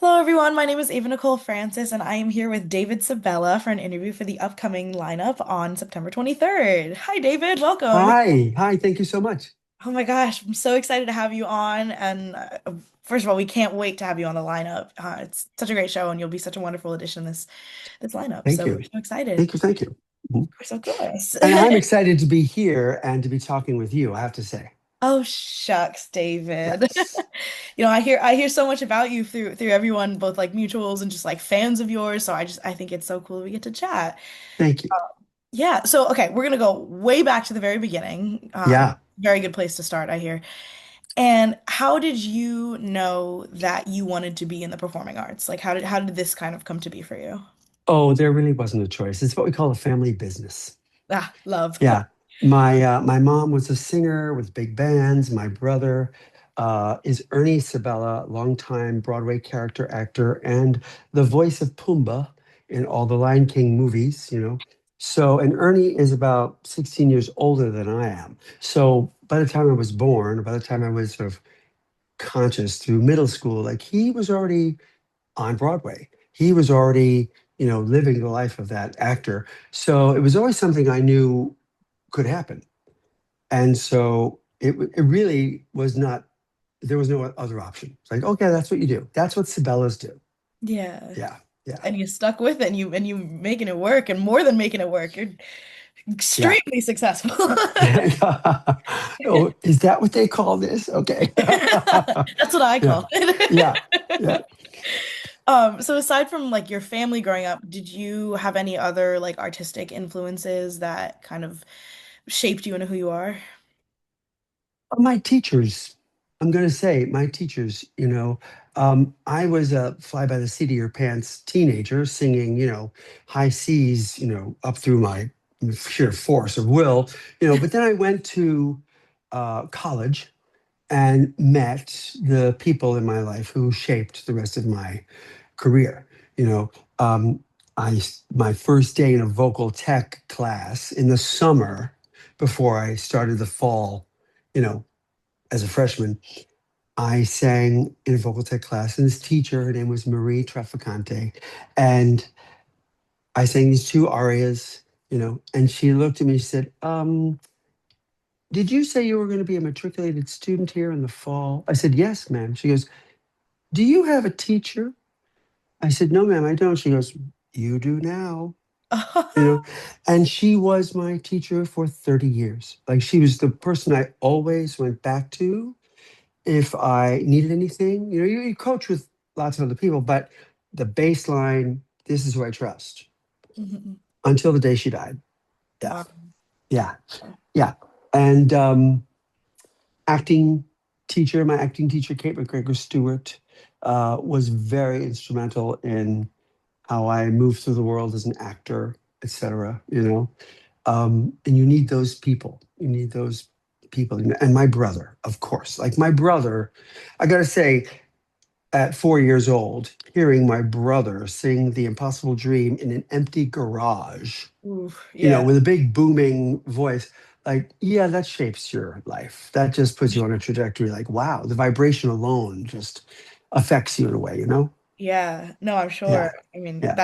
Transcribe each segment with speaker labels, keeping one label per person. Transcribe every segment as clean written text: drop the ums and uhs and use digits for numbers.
Speaker 1: Hello, everyone. My name is Ava Nicole Francis, and I am here with David Sabella for an interview for the upcoming lineup on September 23rd. Hi, David. Welcome.
Speaker 2: Hi, thank you so much.
Speaker 1: Oh my gosh, I'm so excited to have you on. And first of all, we can't wait to have you on the lineup. It's such a great show, and you'll be such a wonderful addition this lineup.
Speaker 2: Thank
Speaker 1: So we're
Speaker 2: you.
Speaker 1: so excited.
Speaker 2: Thank you. Mhm.
Speaker 1: We're so close.
Speaker 2: And I'm excited to be here and to be talking with you, I have to say.
Speaker 1: Oh shucks, David.
Speaker 2: Yes.
Speaker 1: I hear so much about you through everyone, both like mutuals and just like fans of yours. So I think it's so cool we get to chat.
Speaker 2: Thank you.
Speaker 1: Yeah, so okay, we're gonna go way back to the very beginning.
Speaker 2: Yeah.
Speaker 1: Very good place to start, I hear. And how did you know that you wanted to be in the performing arts? Like how did this kind of come to be for you?
Speaker 2: Oh, there really wasn't a choice. It's what we call a family business.
Speaker 1: Ah, love.
Speaker 2: Yeah. My mom was a singer with big bands. My brother is Ernie Sabella, longtime Broadway character actor and the voice of Pumbaa in all the Lion King movies. So, and Ernie is about 16 years older than I am. So by the time I was born, or by the time I was sort of conscious through middle school, like he was already on Broadway. He was already living the life of that actor. So it was always something I knew could happen. And so it really was not, there was no other option. It's like, okay, that's what you do. That's what Sabellas do.
Speaker 1: Yeah.
Speaker 2: Yeah. Yeah.
Speaker 1: And you stuck with it and you making it work and more than making it work. You're
Speaker 2: Yeah.
Speaker 1: extremely successful.
Speaker 2: Oh, is that what they call this? Okay.
Speaker 1: That's what I
Speaker 2: Yeah.
Speaker 1: call
Speaker 2: Yeah. Yeah.
Speaker 1: it. So aside from like your family growing up, did you have any other like artistic influences that kind of shaped you into who you are?
Speaker 2: My teachers, I'm going to say my teachers. I was a fly by the seat of your pants teenager singing high C's up through my sheer force of will. But then I went to college and met the people in my life who shaped the rest of my career. You know, um, my first day in a vocal tech class in the summer before I started the fall, you know, as a freshman, I sang in a vocal tech class, and this teacher, her name was Marie Traficante, and I sang these two arias, and she looked at me, she said, did you say you were going to be a matriculated student here in the fall? I said, yes, ma'am. She goes, do you have a teacher? I said, no, ma'am, I don't. She goes, you do now. You know, and she was my teacher for 30 years. Like she was the person I always went back to if I needed anything. You coach with lots of other people, but the baseline, this is who I trust
Speaker 1: Mhm.
Speaker 2: until the day she died. Yeah.
Speaker 1: Wow.
Speaker 2: Yeah. Yeah. And acting my acting teacher, Kate McGregor Stewart, was very instrumental in how I moved through the world as an actor, etc. And you need those people. You need those people. And my brother, of course. Like my brother, I got to say, at 4 years old, hearing my brother sing The Impossible Dream in an empty garage,
Speaker 1: Ooh, yeah.
Speaker 2: with a big booming voice, like, yeah, that shapes your life. That just puts you on a trajectory like, wow, the vibration alone just affects you in a way?
Speaker 1: Yeah, no, I'm sure.
Speaker 2: Yeah.
Speaker 1: I mean,
Speaker 2: Yeah.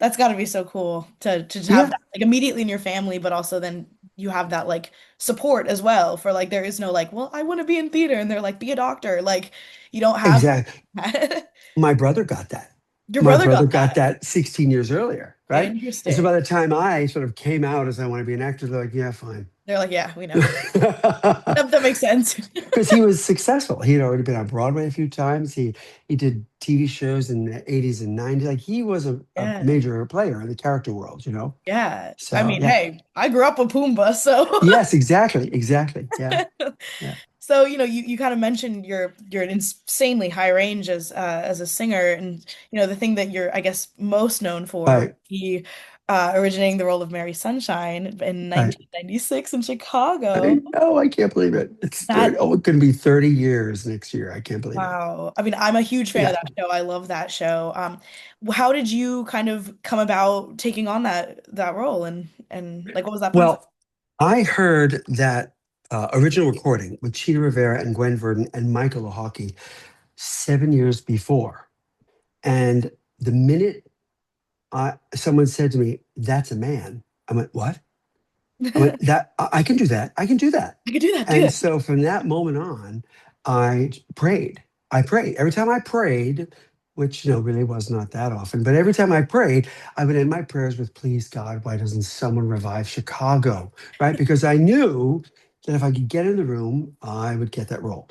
Speaker 1: that's got to be so cool to just have
Speaker 2: Yeah.
Speaker 1: that like immediately in your family, but also then you have that like support as well for like there is no like, well, I want to be in theater and they're like, be a doctor. Like you don't have
Speaker 2: Exactly.
Speaker 1: that.
Speaker 2: My brother got that.
Speaker 1: Your
Speaker 2: My
Speaker 1: brother got
Speaker 2: brother got
Speaker 1: that.
Speaker 2: that 16 years earlier, right? And so
Speaker 1: Interesting.
Speaker 2: by the time I sort of came out as I want to be an actor, they're like, yeah, fine.
Speaker 1: They're like, yeah, we know. That makes sense.
Speaker 2: Because he was successful. He had already been on Broadway a few times. He did TV shows in the 80s and 90s. Like he was a
Speaker 1: Yeah.
Speaker 2: major player in the character world.
Speaker 1: Yeah. I
Speaker 2: So
Speaker 1: mean,
Speaker 2: yeah.
Speaker 1: hey, I grew up with Pumbaa, so
Speaker 2: Yes, exactly. Exactly. Yeah. Yeah.
Speaker 1: So, you kind of mentioned you're an insanely high range as a singer, and the thing that you're, I guess, most known for would
Speaker 2: Right.
Speaker 1: be originating the role of Mary Sunshine in
Speaker 2: Right.
Speaker 1: 1996 in Chicago.
Speaker 2: I know. I can't believe it. It's 30.
Speaker 1: That
Speaker 2: Oh, it's going to be 30 years next year. I can't believe it.
Speaker 1: wow. I mean, I'm a huge fan of
Speaker 2: Yeah.
Speaker 1: that show. I love that show. How did you kind of come about taking on that role and like what was that process?
Speaker 2: Well, I heard that original recording with Cheetah Rivera and Gwen Verdon and Michael Lahawke 7 years before. And the minute someone said to me, "That's a man," I went, "What?" I went, "That I can do that. I can do that."
Speaker 1: I could do that, do
Speaker 2: And
Speaker 1: that.
Speaker 2: so from that moment on, I prayed. I prayed. Every time I prayed, which really was not that often, but every time I prayed, I would end my prayers with, "Please God, why doesn't someone revive Chicago?" Right? Because I knew that if I could get in the room, I would get that role.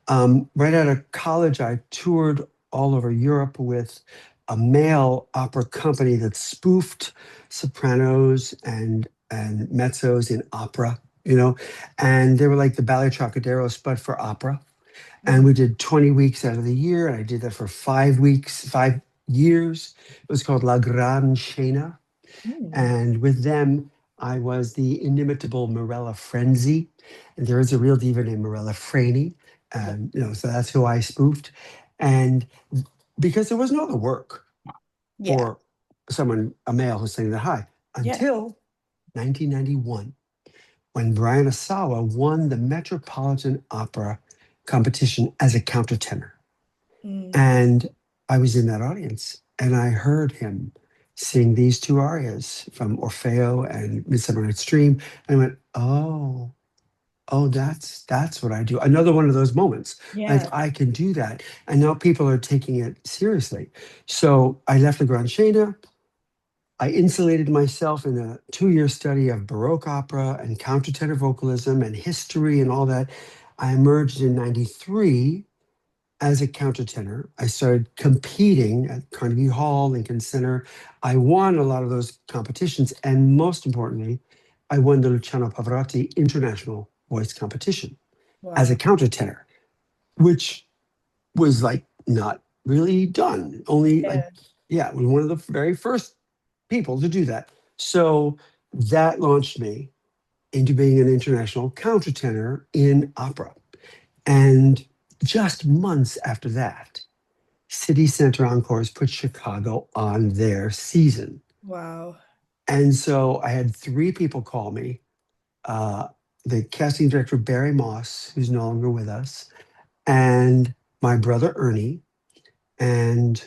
Speaker 2: Right out of college, I toured all over Europe with a male opera company that spoofed sopranos and mezzos in opera, and they were like the Ballet Trocaderos, but for opera. And
Speaker 1: Mm,
Speaker 2: we did 20 weeks out of the year, and I did that for 5 weeks, 5 years. It was called La Gran Scena.
Speaker 1: mm,
Speaker 2: And with them, I was the inimitable Morella Frenzy. And there is a real diva named Morella Franey.
Speaker 1: yeah.
Speaker 2: And, so that's who I spoofed. And because there was no other work
Speaker 1: Yeah.
Speaker 2: for someone, a male who's saying that high,
Speaker 1: Yeah.
Speaker 2: until 1991, when Brian Asawa won the Metropolitan Opera competition as a countertenor.
Speaker 1: Mm,
Speaker 2: And I was in that audience and I heard him sing these two arias from Orfeo and Midsummer Night's Dream. And I went, oh, that's what I do. Another one of those moments. Like
Speaker 1: yeah.
Speaker 2: I can do that. And now people are taking it seriously. So I left the Grand Scena. I insulated myself in a 2 year study of Baroque opera and countertenor vocalism and history and all that. I emerged in 93 as a countertenor. I started competing at Carnegie Hall, Lincoln Center. I won a lot of those competitions. And most importantly, I won the Luciano Pavarotti International Voice Competition as a
Speaker 1: Wow.
Speaker 2: countertenor, which was like not really done. Only like,
Speaker 1: Yeah.
Speaker 2: yeah, we were one of the very first people to do that. So that launched me into being an international countertenor in opera. And just months after that, City Center Encores put Chicago on their season.
Speaker 1: Wow.
Speaker 2: And so I had three people call me, uh, the casting director, Barry Moss, who's no longer with us, and my brother, Ernie, and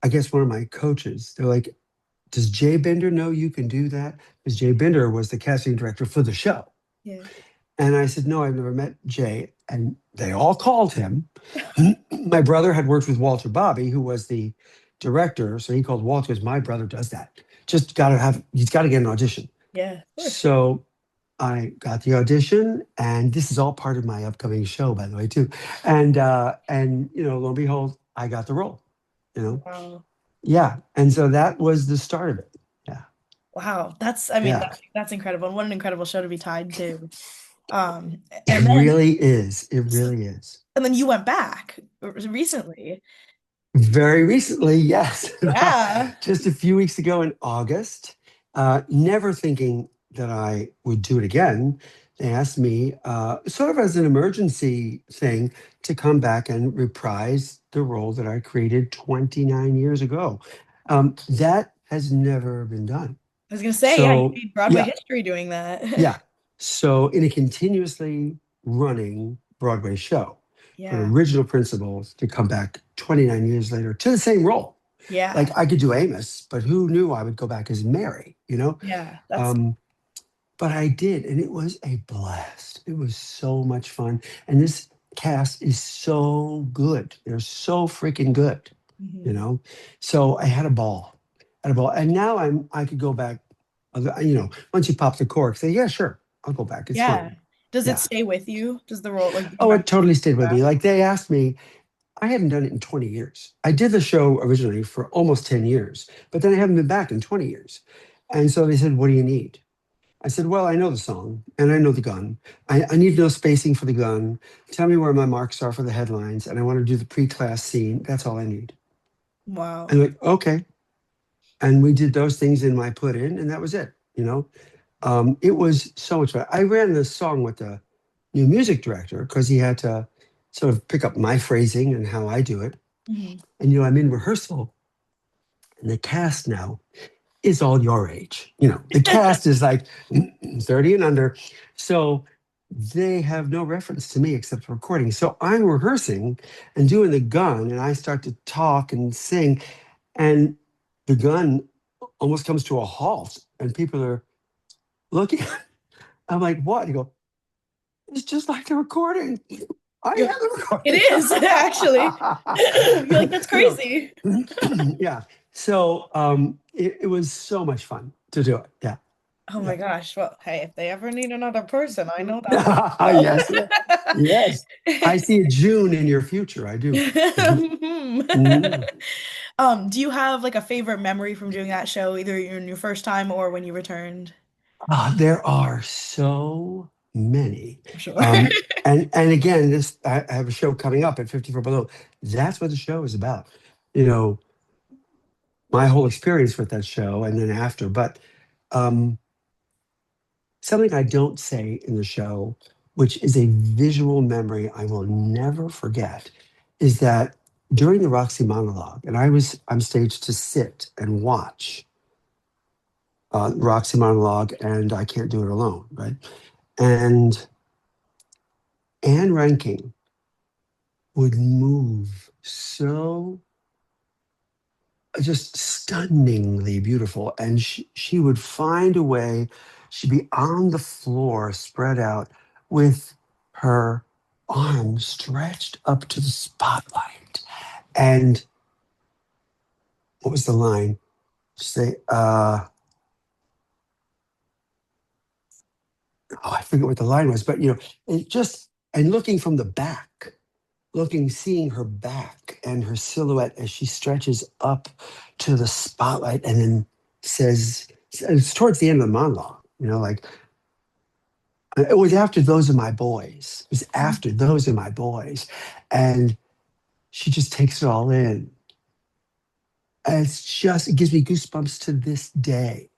Speaker 2: I guess one of my coaches. They're like, "Does Jay Bender know you can do that?" Because Jay Bender was the casting director for the show.
Speaker 1: Yeah.
Speaker 2: And I said, "No, I've never met Jay." And they all called him. My brother had worked with Walter Bobby, who was the director. So he called Walter, as my brother does that. Just got to have, he's got to get an audition.
Speaker 1: Yeah. Of course.
Speaker 2: So I got the audition, and this is all part of my upcoming show, by the way, too. And lo and behold, I got the role. You know,
Speaker 1: Wow.
Speaker 2: yeah. And so that was the start of it. Yeah,
Speaker 1: Wow. I mean,
Speaker 2: yeah.
Speaker 1: that's incredible. And what an incredible show to be tied to.
Speaker 2: It
Speaker 1: And then,
Speaker 2: really is. It really is.
Speaker 1: and then you went back recently.
Speaker 2: Very recently, yes.
Speaker 1: Yeah.
Speaker 2: Just a few weeks ago in August, never thinking that I would do it again, they asked me, sort of as an emergency thing, to come back and reprise the role that I created 29 years ago. That has never been done.
Speaker 1: I was gonna say, yeah, you
Speaker 2: So,
Speaker 1: made Broadway
Speaker 2: yeah,
Speaker 1: history doing that.
Speaker 2: yeah. So, in a continuously running Broadway show, for
Speaker 1: Yeah.
Speaker 2: original principals to come back 29 years later to the same role. Like
Speaker 1: Yeah.
Speaker 2: I could do Amos, but who knew I would go back as Mary?
Speaker 1: Yeah. That's
Speaker 2: Um, but I did, and it was a blast. It was so much fun. And this cast is so good. They're so freaking good, you
Speaker 1: mhm.
Speaker 2: know? So I had a ball. Had a ball. And now I could go back, once you pop the cork, say, yeah, sure, I'll go back. It's
Speaker 1: Yeah.
Speaker 2: fine.
Speaker 1: Does it
Speaker 2: Yeah.
Speaker 1: stay with you? Does the role like
Speaker 2: Oh,
Speaker 1: back
Speaker 2: it totally stayed with
Speaker 1: back?
Speaker 2: me. Like they asked me, I hadn't done it in 20 years. I did the show originally for almost 10 years, but then I haven't been back in 20 years. And so they said, "What do you need?" I said, "Well, I know the song and I know the gun. I need no spacing for the gun. Tell me where my marks are for the headlines. And I want to do the pre class scene. That's all I need." And
Speaker 1: Wow.
Speaker 2: like, okay. And we did those things in my put in, and that was it. It was so much fun. I ran this song with the new music director because he had to sort of pick up my phrasing and how I do it.
Speaker 1: Mhm.
Speaker 2: And I'm in rehearsal, and the cast now is all your age. The cast is like 30 and under. So they have no reference to me except recording. So I'm rehearsing and doing the gun, and I start to talk and sing, and the gun almost comes to a halt, and people are looking. I'm like, what? You go, it's just like the recording. I
Speaker 1: You're,
Speaker 2: am the
Speaker 1: it
Speaker 2: recording.
Speaker 1: is actually. You're like, that's
Speaker 2: You
Speaker 1: crazy.
Speaker 2: know, yeah. So it was so much fun to do it. Yeah,
Speaker 1: Oh
Speaker 2: yeah.
Speaker 1: my gosh. Well, hey, if they ever need another person, I know that one.
Speaker 2: Yes, yes. I see a June in your future. I do. Mhm, mhm.
Speaker 1: Do you have like a favorite memory from doing that show, either in your first time or when you returned?
Speaker 2: There are so many.
Speaker 1: I'm sure.
Speaker 2: Um, and again, this I have a show coming up at 54 Below. That's what the show is about. You know, my whole experience with that show and then after. But um, something I don't say in the show, which is a visual memory I will never forget, is that during the Roxy monologue, and I was on stage to sit and watch Roxy monologue, and I Can't Do It Alone, right? And Anne Ranking would move so just stunningly beautiful. And she would find a way, she'd be on the floor, spread out with her arms stretched up to the spotlight. And what was the line? Say, oh, I forget what the line was, but it just, and looking from the back, looking, seeing her back and her silhouette as she stretches up to the spotlight and then says, it's towards the end of the monologue, like, it was after Those Are My Boys. It was after Those Are My Boys. And she just takes it all in. And it gives me goosebumps to this day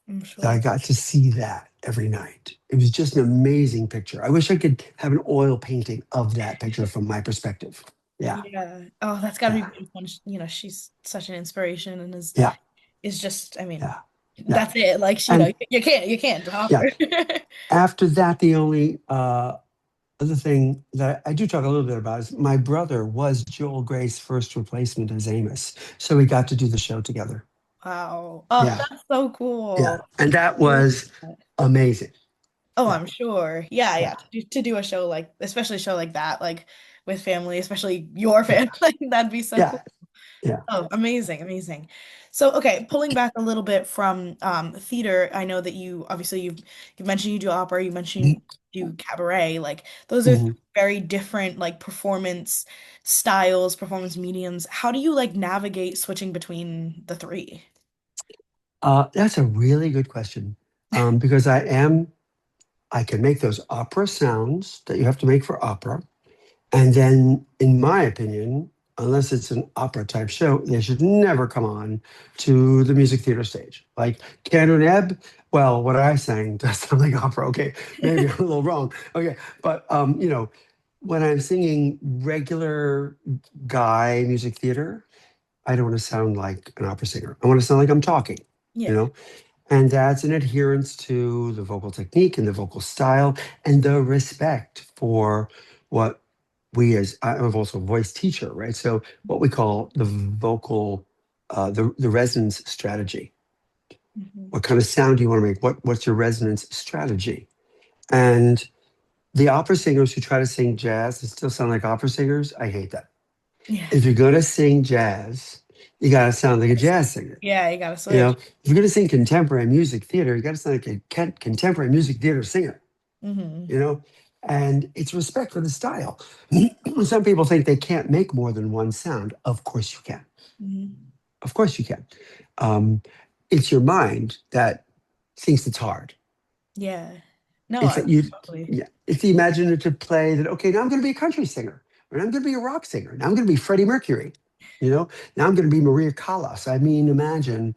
Speaker 1: I'm
Speaker 2: that I
Speaker 1: sure.
Speaker 2: got to see that every night. It was just an amazing picture. I wish I could have an oil painting of that picture from my perspective. Yeah,
Speaker 1: Yeah. Oh, that's got to be
Speaker 2: yeah,
Speaker 1: beautiful. And she's such an inspiration and
Speaker 2: yeah,
Speaker 1: is just, I mean,
Speaker 2: yeah, yeah.
Speaker 1: that's it. Like,
Speaker 2: And
Speaker 1: you can't top
Speaker 2: yeah,
Speaker 1: her.
Speaker 2: after that, the only other thing that I do talk a little bit about is my brother was Joel Gray's first replacement as Amos. So we got to do the show together.
Speaker 1: Wow. Oh,
Speaker 2: Yeah,
Speaker 1: that's so
Speaker 2: yeah.
Speaker 1: cool.
Speaker 2: And that
Speaker 1: I love
Speaker 2: was
Speaker 1: that.
Speaker 2: amazing.
Speaker 1: Oh,
Speaker 2: Yeah,
Speaker 1: I'm sure. Yeah,
Speaker 2: yeah,
Speaker 1: yeah. To do a show like, especially a show like that, like with family, especially your
Speaker 2: yeah,
Speaker 1: family, like, that'd be so
Speaker 2: yeah,
Speaker 1: cool.
Speaker 2: yeah.
Speaker 1: Oh, amazing, amazing. So, okay, pulling back a little bit from theater, I know that you obviously you mentioned you do opera, you mentioned you do cabaret. Like those are
Speaker 2: Mhm.
Speaker 1: very different like performance styles, performance mediums. How do you like navigate switching between the three?
Speaker 2: That's a really good question because I can make those opera sounds that you have to make for opera. And then, in my opinion, unless it's an opera type show, they should never come on to the music theater stage. Like Canon Ebb, well, what I sang does sound like opera. Okay, maybe I'm a little wrong. Okay, but when I'm singing regular guy music theater, I don't want to sound like an opera singer. I want to sound like I'm talking. You
Speaker 1: Yeah.
Speaker 2: know, and that's an adherence to the vocal technique and the vocal style and the respect for what I'm also a voice teacher, right? So what we call the vocal, the resonance strategy.
Speaker 1: Mhm.
Speaker 2: What kind of sound do you want to make? What's your resonance strategy? And the opera singers who try to sing jazz and still sound like opera singers, I hate that.
Speaker 1: Yeah.
Speaker 2: If you're gonna sing jazz, you gotta sound like a jazz singer.
Speaker 1: Yeah, you gotta
Speaker 2: You know,
Speaker 1: switch.
Speaker 2: if you're going to sing contemporary music theater, you got to sound like a contemporary music theater singer,
Speaker 1: Hmm.
Speaker 2: you know, and it's respect for the style. Some people think they can't make more than one sound. Of course you can.
Speaker 1: Hmm.
Speaker 2: Of course you can. Um, it's your mind that thinks it's hard.
Speaker 1: Yeah. No,
Speaker 2: It's
Speaker 1: I
Speaker 2: that you,
Speaker 1: totally.
Speaker 2: yeah, it's the imaginative play that, okay, now I'm going to be a country singer, or I'm going to be a rock singer. Now I'm going to be Freddie Mercury, now I'm going to be Maria Callas. I mean, imagine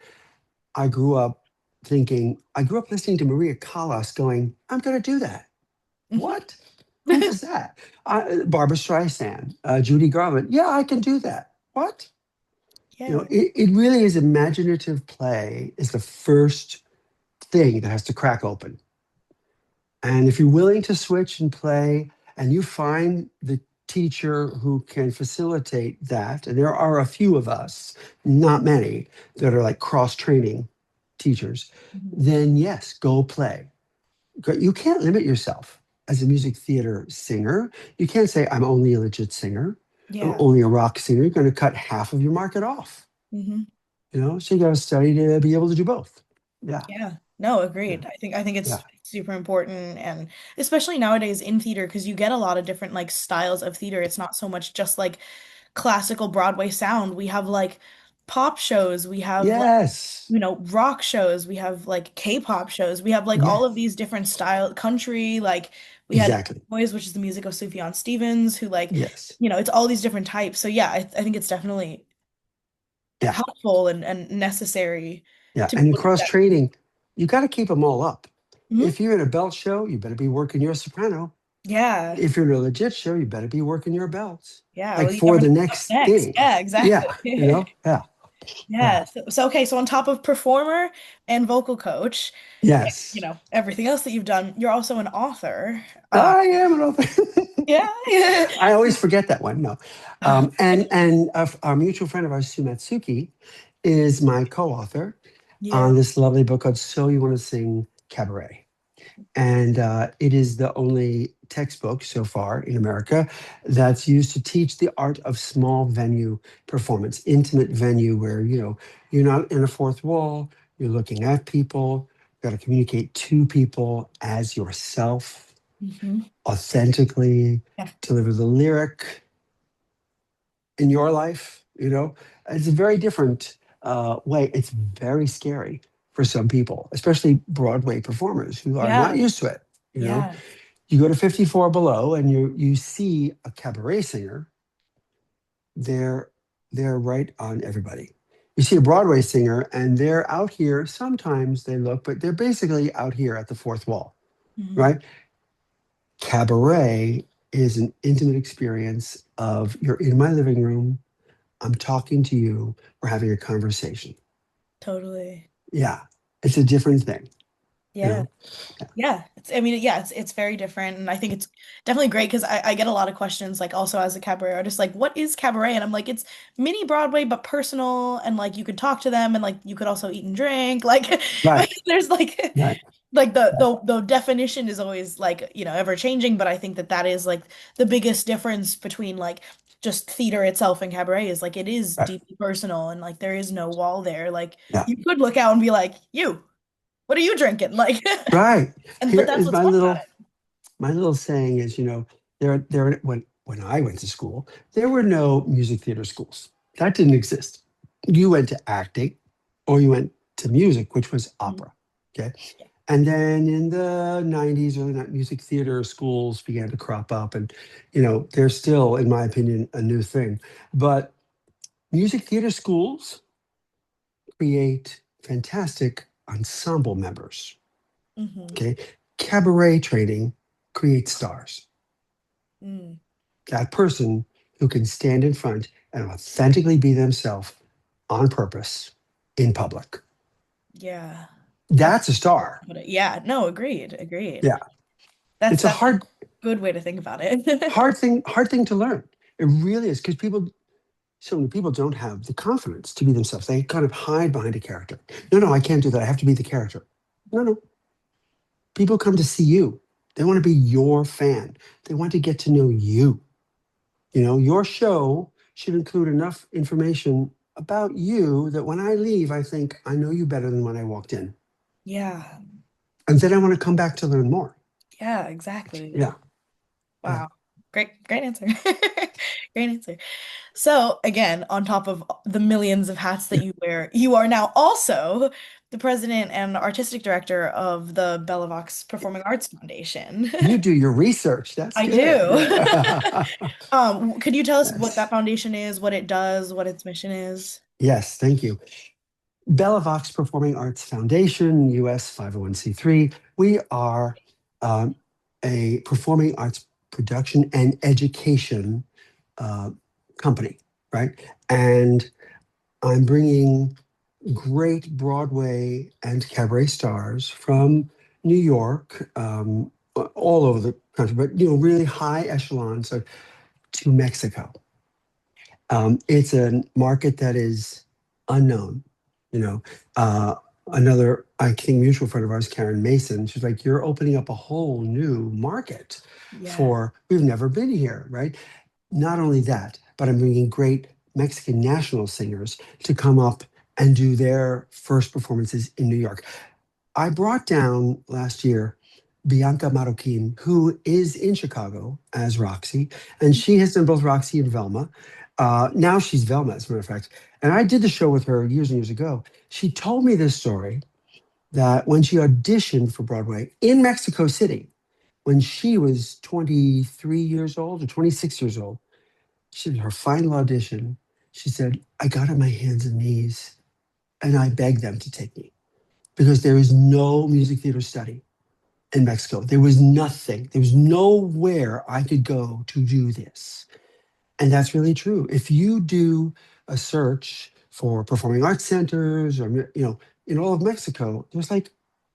Speaker 2: I grew up listening to Maria Callas going, I'm going to do that.
Speaker 1: Mhm.
Speaker 2: What? Who does that? Barbara Streisand, Judy Garland. Yeah, I can do that. What?
Speaker 1: Yeah.
Speaker 2: It really is imaginative play is the first thing that has to crack open. And if you're willing to switch and play, and you find the teacher who can facilitate that, and there are a few of us, not many, that are like cross training teachers,
Speaker 1: Mhm.
Speaker 2: then yes, go play. You can't limit yourself as a music theater singer. You can't say, I'm only a legit singer, I'm
Speaker 1: Yeah.
Speaker 2: only a rock singer. You're going to cut half of your market off,
Speaker 1: Hmm.
Speaker 2: so you got to study to be able to do both. Yeah,
Speaker 1: Yeah. No,
Speaker 2: yeah,
Speaker 1: agreed. I think
Speaker 2: yeah.
Speaker 1: it's super important, and especially nowadays in theater because you get a lot of different like styles of theater. It's not so much just like classical Broadway sound. We have like pop shows, we have like
Speaker 2: Yes,
Speaker 1: rock shows, we have like K-pop shows, we have like all of
Speaker 2: yes,
Speaker 1: these different style country, like we had
Speaker 2: exactly.
Speaker 1: Noise, which is the music of Sufjan Stevens, who like,
Speaker 2: Yes,
Speaker 1: it's all these different types. So yeah, I think it's definitely
Speaker 2: yeah.
Speaker 1: helpful and necessary
Speaker 2: Yeah,
Speaker 1: to be
Speaker 2: and in
Speaker 1: able to do
Speaker 2: cross
Speaker 1: that.
Speaker 2: training, you got to keep them all up.
Speaker 1: Mhm.
Speaker 2: If you're in a belt show, you better be working your soprano.
Speaker 1: Yeah.
Speaker 2: If you're in a legit show, you better be working your belts,
Speaker 1: Yeah.
Speaker 2: like
Speaker 1: Well, you never
Speaker 2: for
Speaker 1: know
Speaker 2: the
Speaker 1: what's
Speaker 2: next
Speaker 1: next.
Speaker 2: thing.
Speaker 1: Yeah,
Speaker 2: Yeah,
Speaker 1: exactly.
Speaker 2: yeah, yeah.
Speaker 1: Yeah. So okay, so on top of performer and vocal coach,
Speaker 2: Yes,
Speaker 1: everything else that you've done, you're also an author.
Speaker 2: I am an author.
Speaker 1: Yeah.
Speaker 2: I always forget that one. No,
Speaker 1: Ah,
Speaker 2: our mutual friend of ours, Sue Matsuki, is my co-author
Speaker 1: yeah.
Speaker 2: on this lovely book called "So You Want to Sing Cabaret." And it is the only textbook so far in America that's used to teach the art of small venue performance, intimate venue where, you're not in a fourth wall, you're looking at people, you got to communicate to people as yourself,
Speaker 1: Hmm.
Speaker 2: authentically,
Speaker 1: Yeah.
Speaker 2: deliver the lyric in your life. It's a very different way. It's very scary for some people, especially Broadway performers who are not
Speaker 1: Yeah.
Speaker 2: used to it. You know,
Speaker 1: Yeah.
Speaker 2: you go to 54 below and you see a cabaret singer, they're they're right on everybody. You see a Broadway singer and they're out here, sometimes they look, but they're basically out here at the fourth wall,
Speaker 1: Hmm.
Speaker 2: right? Cabaret is an intimate experience of you're in my living room, I'm talking to you, we're having a conversation.
Speaker 1: Totally.
Speaker 2: Yeah, it's a different thing, you
Speaker 1: Yeah.
Speaker 2: know?
Speaker 1: Yeah, it's very different, and I think it's definitely great because I get a lot of questions, like also as a cabaret artist, like what is cabaret? And I'm like, it's mini Broadway but personal, and like you could talk to them, and like you could also eat and drink, like
Speaker 2: Right,
Speaker 1: there's like
Speaker 2: right,
Speaker 1: like the
Speaker 2: right,
Speaker 1: the the definition is always like ever changing, but I think that is like the biggest difference between like just theater itself and cabaret is like it is
Speaker 2: right,
Speaker 1: deeply personal, and like there is no wall there. Like
Speaker 2: yeah,
Speaker 1: you could look out and be like, you, what are you drinking? Like.
Speaker 2: right.
Speaker 1: But
Speaker 2: Here
Speaker 1: that's
Speaker 2: is
Speaker 1: what's fun about it.
Speaker 2: my little saying is, when I went to school, there were no music theater schools. That didn't exist. You went to acting or you went to music, which was
Speaker 1: Mhm.
Speaker 2: opera. Okay.
Speaker 1: Yeah.
Speaker 2: And then in the 90s, early music theater schools began to crop up. And, they're still, in my opinion, a new thing. But music theater schools create fantastic ensemble members.
Speaker 1: Hmm.
Speaker 2: Okay. Cabaret training creates stars.
Speaker 1: Mm.
Speaker 2: That person who can stand in front and authentically be themselves on purpose in public.
Speaker 1: Yeah. That's
Speaker 2: That's a star.
Speaker 1: what it, yeah, no, agreed, agreed.
Speaker 2: Yeah.
Speaker 1: That's
Speaker 2: It's a
Speaker 1: that's a
Speaker 2: hard,
Speaker 1: good way to think about it.
Speaker 2: hard thing to learn. It really is because so many people don't have the confidence to be themselves. They kind of hide behind a character. No, no, I can't do that. I have to be the character. No, no. People come to see you. They want to be your fan. They want to get to know you. Your show should include enough information about you that when I leave, I think I know you better than when I walked in.
Speaker 1: Yeah.
Speaker 2: And then I want to come back to learn more.
Speaker 1: Yeah, exactly.
Speaker 2: Yeah. Yeah.
Speaker 1: Wow. Great answer. Great answer. So, again, on top of the millions of hats that you wear, you are now also the president and artistic director of the Bellavoc's Performing Arts Foundation.
Speaker 2: You do your research. That's
Speaker 1: I
Speaker 2: good.
Speaker 1: do.
Speaker 2: Yeah.
Speaker 1: Could you tell us what that
Speaker 2: Yes.
Speaker 1: foundation is, what it does, what its mission is?
Speaker 2: Yes. Thank you. Belavox Performing Arts Foundation, US 501(c)(3). We are um, a performing arts production and education uh, company, right? And I'm bringing great Broadway and cabaret stars from New York. all over the country, but really high echelon, so to Mexico. It's a market that is unknown. You know, uh, another, I think, mutual friend of ours, Karen Mason, she's like, "You're opening up a whole new market
Speaker 1: Yeah.
Speaker 2: for we've never been here, right?" Not only that, but I'm bringing great Mexican national singers to come up and do their first performances in New York. I brought down last year Bianca Marroquin, who is in Chicago as Roxy, and she has done both Roxy and Velma. Now she's Velma, as a matter of fact. And I did the show with her years and years ago. She told me this story that when she auditioned for Broadway in Mexico City, when she was 23 years old or 26 years old, she did her final audition. She said, I got on my hands and knees and I begged them to take me because there is no music theater study in Mexico. There was nothing. There was nowhere I could go to do this. And that's really true. If you do a search for performing arts centers or in all of Mexico, there's like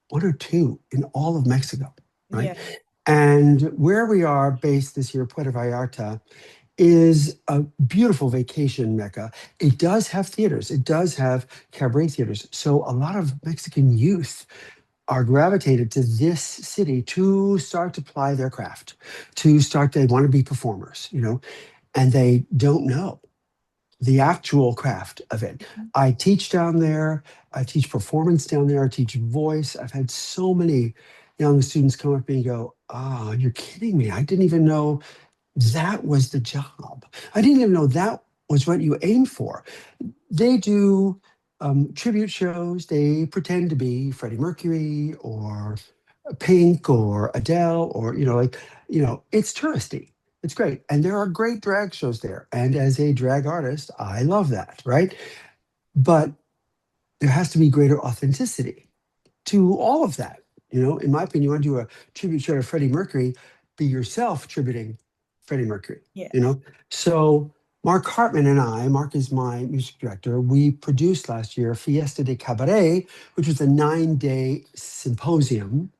Speaker 2: one or two in all of Mexico, right?
Speaker 1: Yeah.
Speaker 2: And where we are based this year, Puerto Vallarta, is a beautiful vacation mecca. It does have theaters. It does have cabaret theaters. So a lot of Mexican youth are gravitated to this city to start to ply their craft, they want to be performers, and they don't know the actual craft of it. I teach down there, I teach performance down there, I teach voice. I've had so many young students come up to me and go, oh, you're kidding me. I didn't even know that was the job. I didn't even know that was what you aim for. They do tribute shows. They pretend to be Freddie Mercury or Pink or Adele or, it's touristy. It's great. And there are great drag shows there. And as a drag artist, I love that, right? But there has to be greater authenticity to all of that. In my opinion, you want to do a tribute show to Freddie Mercury, be yourself tributing Freddie Mercury,
Speaker 1: Yeah.
Speaker 2: you know? So Mark Hartman and Mark is my music director, we produced last year Fiesta de Cabaret, which was a 9-day symposium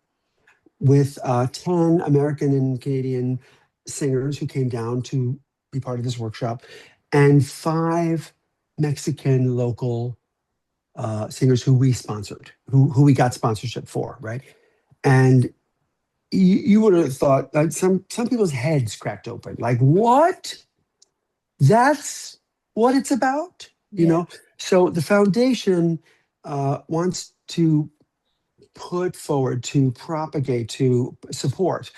Speaker 2: with 10 American and Canadian singers who came down to be part of this workshop and 5 Mexican local singers who we sponsored, who we got sponsorship for, right? And you would have thought that some people's heads cracked open. Like, what? That's what it's about,
Speaker 1: Yeah.
Speaker 2: So the foundation wants to put forward, to propagate, to support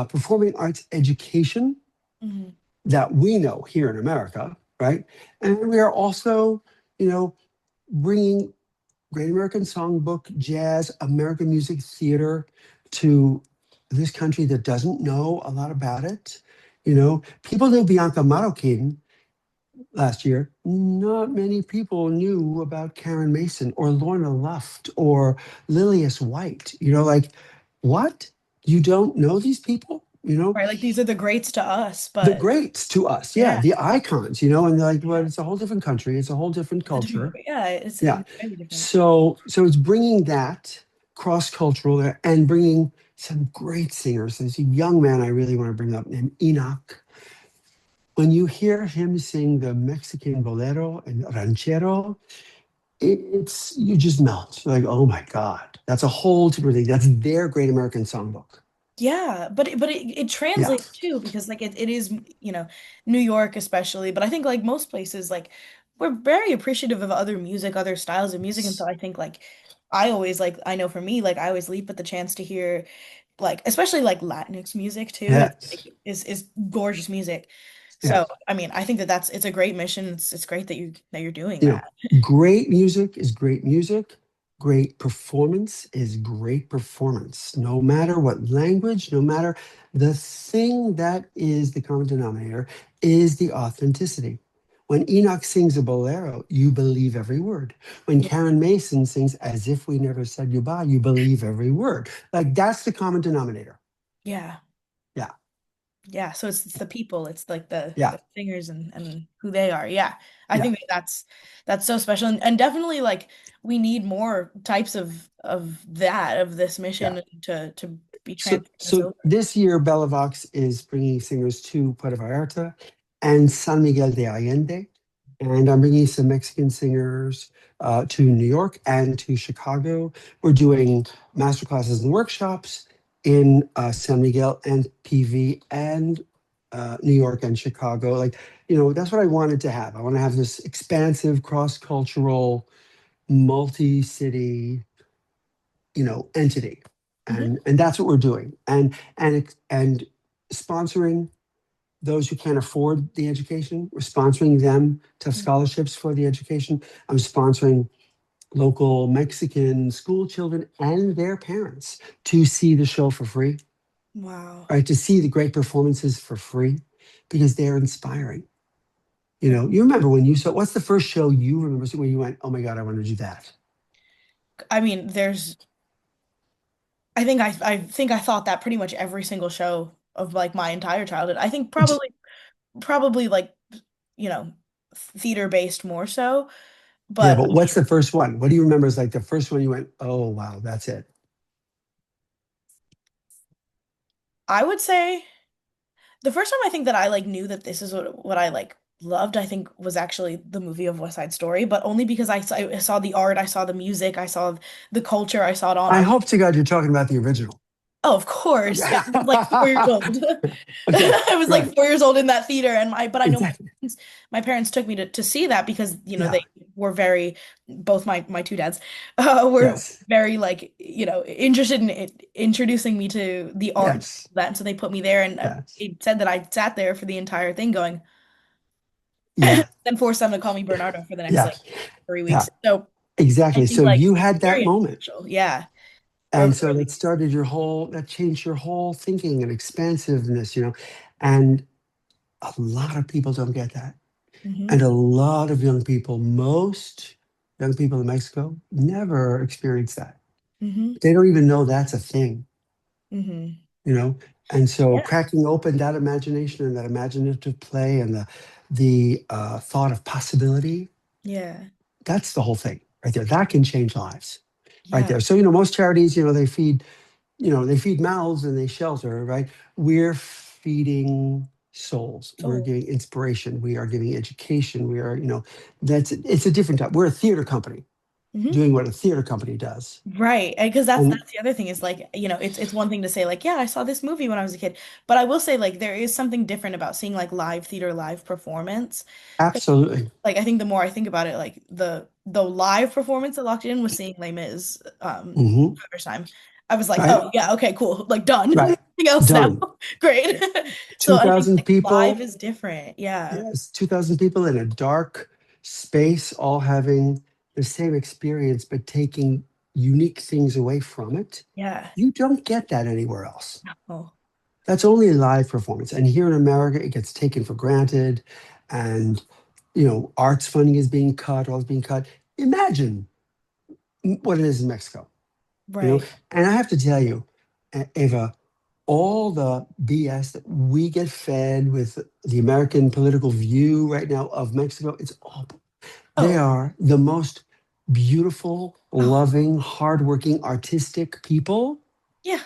Speaker 2: performing arts education
Speaker 1: Hmm.
Speaker 2: that we know here in America, right? And we are also, you know, bringing Great American Songbook, jazz, American music theater to this country that doesn't know a lot about it. People knew Bianca Marroquin last year. Not many people knew about Karen Mason or Lorna Luft or Lilias White. Like, what? You don't know these people?
Speaker 1: Right. Like these are the greats to us,
Speaker 2: The
Speaker 1: but
Speaker 2: greats to us, yeah,
Speaker 1: yeah.
Speaker 2: the icons, and like, well,
Speaker 1: Yeah.
Speaker 2: it's a whole different country, it's a whole different
Speaker 1: It's a different,
Speaker 2: culture.
Speaker 1: yeah, it's
Speaker 2: Yeah.
Speaker 1: very different.
Speaker 2: So it's bringing that cross-cultural and bringing some great singers. There's a young man I really want to bring up named Enoch. When you hear him sing the Mexican bolero and ranchero, it's you just melt. You're like, oh my God, that's a whole different thing. That's their Great American Songbook.
Speaker 1: Yeah, but it
Speaker 2: Yeah.
Speaker 1: translates too because like it is, New York especially, but I think like most places like we're very appreciative of other music, other styles of music, and so I think like I know for me like I always leap at the chance to hear like especially like Latinx music too. It's
Speaker 2: Yes.
Speaker 1: like is gorgeous music.
Speaker 2: Yeah.
Speaker 1: So, I mean, I think that it's a great mission. It's great that you're doing
Speaker 2: you know,
Speaker 1: that.
Speaker 2: Great music is great music. Great performance is great performance. No matter what language, no matter the thing that is the common denominator is the authenticity. When Enoch sings a bolero, you believe every word. When
Speaker 1: Yeah.
Speaker 2: Karen Mason sings as if we never said goodbye, you believe every word. Like that's the common denominator.
Speaker 1: Yeah.
Speaker 2: Yeah.
Speaker 1: Yeah, so it's the people, it's like
Speaker 2: Yeah.
Speaker 1: the singers and who they are. Yeah. I
Speaker 2: Yeah.
Speaker 1: think that that's so special and definitely like we need more types of that of this
Speaker 2: Yeah.
Speaker 1: mission to be
Speaker 2: So,
Speaker 1: transferring this
Speaker 2: so
Speaker 1: over?
Speaker 2: this year, Bella Vox is bringing singers to Puerto Vallarta and San Miguel de Allende, and I'm bringing some Mexican singers to New York and to Chicago. We're doing master classes and workshops in San Miguel and PV and New York and Chicago. Like, that's what I wanted to have. I want to have this expansive, cross-cultural, multi-city, entity,
Speaker 1: Hmm.
Speaker 2: and that's what we're doing, and sponsoring those who can't afford the education. We're sponsoring them to have scholarships for the education. I'm sponsoring local Mexican school children and their parents to see the show for free,
Speaker 1: Wow.
Speaker 2: right? To see the great performances for free because they're inspiring.
Speaker 1: Ag-
Speaker 2: You remember when you saw, what's the first show you remember when you went, oh my God, I want to do that?
Speaker 1: I mean, I think I thought that pretty much every single show of like my entire childhood. I think probably like, you know, theater based more so,
Speaker 2: Yeah,
Speaker 1: but
Speaker 2: but what's the first one? What do you remember as like the first one you went, oh wow, that's it?
Speaker 1: I would say the first time I think that I like knew that this is what I like loved, I think was actually the movie of West Side Story, but only because I saw the art, I saw the music, I saw the culture, I saw it all, and
Speaker 2: I
Speaker 1: I was
Speaker 2: hope to God you're talking about the original.
Speaker 1: oh, of course. Yeah, I was like 4 years old.
Speaker 2: Okay,
Speaker 1: I was like
Speaker 2: right.
Speaker 1: 4 years old in that theater, and but I know
Speaker 2: Exactly.
Speaker 1: my parents took me to see that because
Speaker 2: Yeah.
Speaker 1: they were very both my two dads were
Speaker 2: Yes.
Speaker 1: very like interested in introducing me to the art and
Speaker 2: Yes.
Speaker 1: that, and so they put me there, and
Speaker 2: Yes.
Speaker 1: it said that I sat there for the entire thing going,
Speaker 2: Yeah.
Speaker 1: then forced them to call me Bernardo for the next
Speaker 2: Yeah.
Speaker 1: like 3 weeks.
Speaker 2: Yeah.
Speaker 1: So I
Speaker 2: Exactly.
Speaker 1: think
Speaker 2: So
Speaker 1: like
Speaker 2: you had that
Speaker 1: very
Speaker 2: moment.
Speaker 1: influential, yeah,
Speaker 2: And so
Speaker 1: really.
Speaker 2: that changed your whole thinking and expansiveness, And a lot of people don't get that.
Speaker 1: Hmm.
Speaker 2: And a lot of most young people in Mexico never experience that.
Speaker 1: Hmm.
Speaker 2: They don't even know that's a thing,
Speaker 1: Hmm.
Speaker 2: you know? And so
Speaker 1: Yeah,
Speaker 2: cracking open that imagination and that imaginative play and the thought of possibility,
Speaker 1: yeah,
Speaker 2: that's the whole thing right there. That can change lives right
Speaker 1: yeah.
Speaker 2: there. So, most charities, they feed mouths and they shelter, right? We're feeding souls. We're
Speaker 1: So.
Speaker 2: giving inspiration. We are giving education. We are, it's a different type. We're a theater company
Speaker 1: Mhm.
Speaker 2: doing what a theater company does.
Speaker 1: Right. Because
Speaker 2: And
Speaker 1: that's the other thing is like, it's one thing to say like, yeah, I saw this movie when I was a kid. But I will say like there is something different about seeing like live theater, live performance. 'Cause,
Speaker 2: absolutely.
Speaker 1: like I think the more I think about it, like the live performance that locked in was seeing Les Mis
Speaker 2: Hmm.
Speaker 1: for the first time. I was like,
Speaker 2: Right.
Speaker 1: oh yeah, okay, cool. Like done.
Speaker 2: Right.
Speaker 1: Nothing else now.
Speaker 2: Done.
Speaker 1: Great. So I think
Speaker 2: 2,000
Speaker 1: like live
Speaker 2: people.
Speaker 1: is different. Yeah.
Speaker 2: Yes. 2,000 people in a dark space, all having the same experience, but taking unique things away from it.
Speaker 1: Yeah.
Speaker 2: You don't get that anywhere else.
Speaker 1: Oh.
Speaker 2: That's only live performance. And here in America, it gets taken for granted. And, arts funding is being cut, all is being cut. Imagine what it is in Mexico, you know?
Speaker 1: Right.
Speaker 2: And I have to tell you, Ava, all the BS that we get fed with the American political view right now of Mexico, it's all, they
Speaker 1: Oh.
Speaker 2: are the most beautiful,
Speaker 1: Oh.
Speaker 2: loving, hardworking, artistic people.
Speaker 1: Yeah.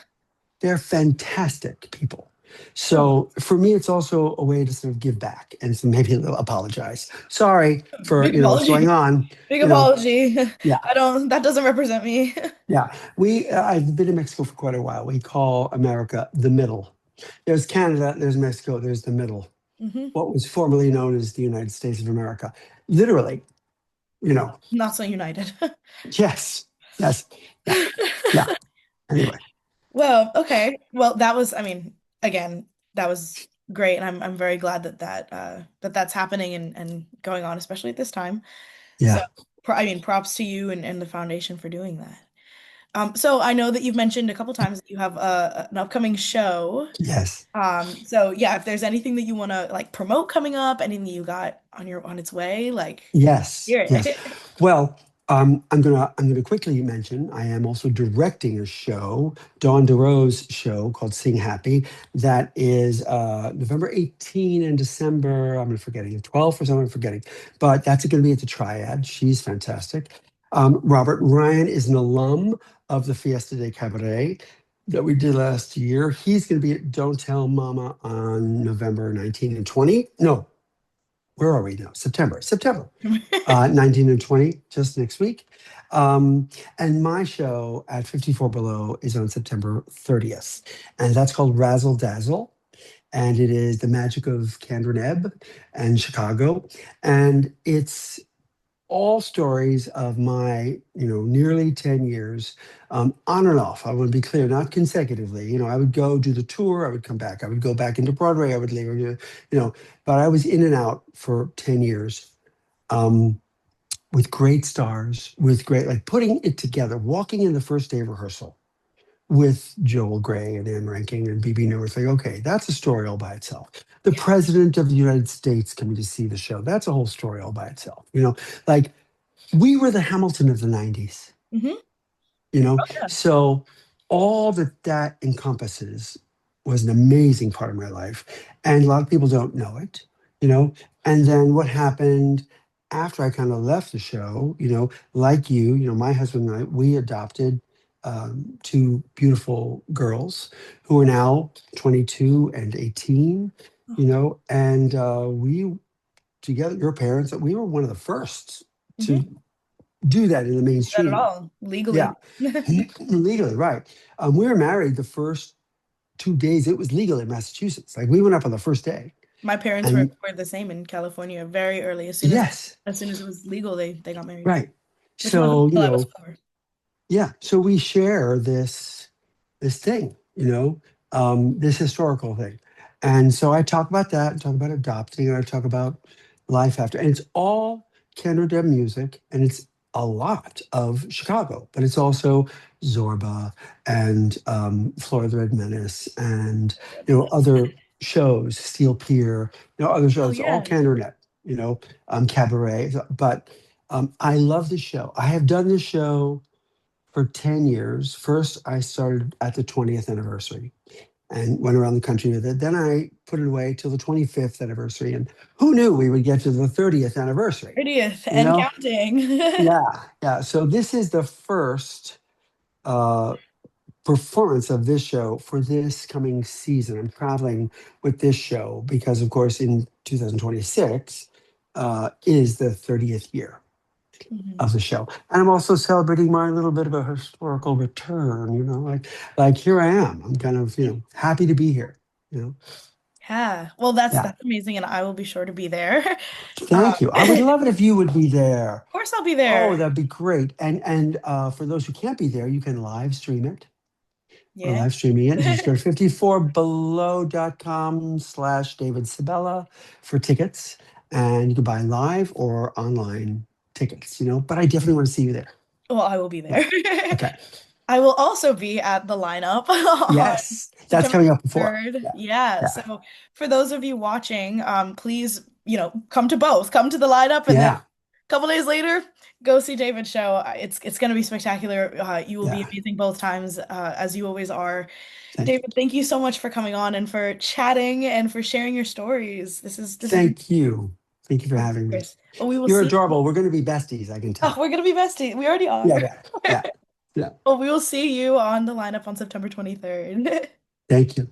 Speaker 2: They're fantastic people.
Speaker 1: Oh.
Speaker 2: So for me, it's also a way to sort of give back and so maybe apologize. Sorry for
Speaker 1: Big
Speaker 2: what's going
Speaker 1: apology.
Speaker 2: on.
Speaker 1: Big
Speaker 2: You know,
Speaker 1: apology.
Speaker 2: yeah,
Speaker 1: That doesn't represent me.
Speaker 2: yeah. I've been in Mexico for quite a while. We call America the middle. There's Canada, there's Mexico, there's the middle.
Speaker 1: Hmm.
Speaker 2: What was formerly known as the United States of America. Literally, you know.
Speaker 1: Not so united.
Speaker 2: Yes, yes, yeah, yeah. Anyway,
Speaker 1: Well, okay. Well, that was, I mean, again, that was great, and I'm very glad that that's happening and going on, especially at this time. So,
Speaker 2: yeah,
Speaker 1: I mean, props to you and the foundation for doing that. So I know that you've mentioned a couple times that you have an upcoming show.
Speaker 2: yes.
Speaker 1: So yeah, if there's anything that you want to like promote coming up, anything that you got on its way, like
Speaker 2: Yes,
Speaker 1: hear
Speaker 2: yes.
Speaker 1: it.
Speaker 2: Well, I'm gonna quickly mention I am also directing a show, Dawn DeRose show called Sing Happy. That is November 18 and December. I'm forgetting 12th or something. I'm forgetting, but that's going to be at the Triad. She's fantastic. Robert Ryan is an alum of the Fiesta de Cabaret. that we did last year. He's going to be at Don't Tell Mama on November 19 and 20. No, where are we now? September 19 and 20, just next week. Um, and my show at 54 Below is on September 30th. And that's called Razzle Dazzle. And it is the magic of Candor Neb and Chicago. And it's all stories of my, nearly 10 years, on and off. I want to be clear, not consecutively. I would go do the tour, I would come back, I would go back into Broadway, I would leave, but I was in and out for 10 years, um, with great stars, with great, like putting it together, walking in the first day of rehearsal with Joel Grey and Anne Ranking and BB Newirth. Like, okay, that's a story all by itself. The
Speaker 1: Yeah.
Speaker 2: president of the United States coming to see the show, that's a whole story all by itself. Like we were the Hamilton of the 90s,
Speaker 1: Hmm.
Speaker 2: you know?
Speaker 1: Yeah.
Speaker 2: So all that that encompasses was an amazing part of my life. And a lot of people don't know it, you know? And then what happened after I kind of left the show, like my husband and I, we adopted two beautiful girls who are now 22 and 18, and we together, your parents, we were one of the first
Speaker 1: Hmm.
Speaker 2: to do that in the
Speaker 1: That at
Speaker 2: mainstream.
Speaker 1: all legally.
Speaker 2: Yeah, legally, right. We were married the first 2 days it was legal in Massachusetts. Like we went up on the first day,
Speaker 1: My parents were,
Speaker 2: and
Speaker 1: were the same in California very early.
Speaker 2: yes,
Speaker 1: As soon as it was legal, they got married,
Speaker 2: right.
Speaker 1: which wasn't
Speaker 2: So
Speaker 1: until I was 4.
Speaker 2: yeah. So we share this thing, this historical thing, and so I talk about that, and talk about adopting, and I talk about life after, and it's all Kendra Deb music, and it's a lot of Chicago, but it's also Zorba and Flora the Red Menace, and other shows, Steel Pier, other
Speaker 1: Oh
Speaker 2: shows, all
Speaker 1: yeah.
Speaker 2: Kendra Net, Cabaret, but I love the show. I have done this show for 10 years. First, I started at the 20th anniversary and went around the country with it. Then I put it away till the 25th anniversary. And who knew we would get to the 30th anniversary?
Speaker 1: 30th
Speaker 2: You
Speaker 1: and
Speaker 2: know?
Speaker 1: counting.
Speaker 2: Yeah, yeah. So this is the first uh, performance of this show for this coming season. I'm traveling with this show because, of course, in 2026 is the 30th year
Speaker 1: Mhm.
Speaker 2: of the show. And I'm also celebrating my little bit of a historical return, like here I am. I'm kind of, happy to be here, you know.
Speaker 1: Yeah. Well, that's
Speaker 2: Yeah.
Speaker 1: that's amazing, and I will be sure to be there.
Speaker 2: Thank you. I would
Speaker 1: Of
Speaker 2: love it if you would be there.
Speaker 1: course, I'll be
Speaker 2: Oh,
Speaker 1: there.
Speaker 2: that'd be great. And for those who can't be there, you can live stream it. We're
Speaker 1: Yeah.
Speaker 2: live streaming it. Just go to 54below.com/David Sabella for tickets. And you can buy live or online tickets, but I definitely want to see you there.
Speaker 1: Well, I will be
Speaker 2: Yeah.
Speaker 1: there.
Speaker 2: Okay.
Speaker 1: I will also be at the lineup on
Speaker 2: Yes. That's
Speaker 1: September
Speaker 2: coming up before.
Speaker 1: 3rd.
Speaker 2: Yeah.
Speaker 1: Yeah.
Speaker 2: Yeah.
Speaker 1: So for those of you watching, please, come to both. Come to the lineup, and then
Speaker 2: Yeah.
Speaker 1: a couple days later, go see David's show. It's going to be spectacular. You will be
Speaker 2: Yeah.
Speaker 1: amazing both times, as you always are.
Speaker 2: Thank you.
Speaker 1: David, thank you so much for coming on and for chatting and for sharing your stories. This is
Speaker 2: Thank you. Thank you for
Speaker 1: of
Speaker 2: having me.
Speaker 1: course. Well, we will
Speaker 2: You're
Speaker 1: see.
Speaker 2: adorable. We're going to be besties, I can
Speaker 1: Oh,
Speaker 2: tell.
Speaker 1: we're gonna be besties. We already are.
Speaker 2: Yeah. Yeah. Yeah. Yeah.
Speaker 1: Well, we will see you on the lineup on September 23rd.
Speaker 2: Thank you.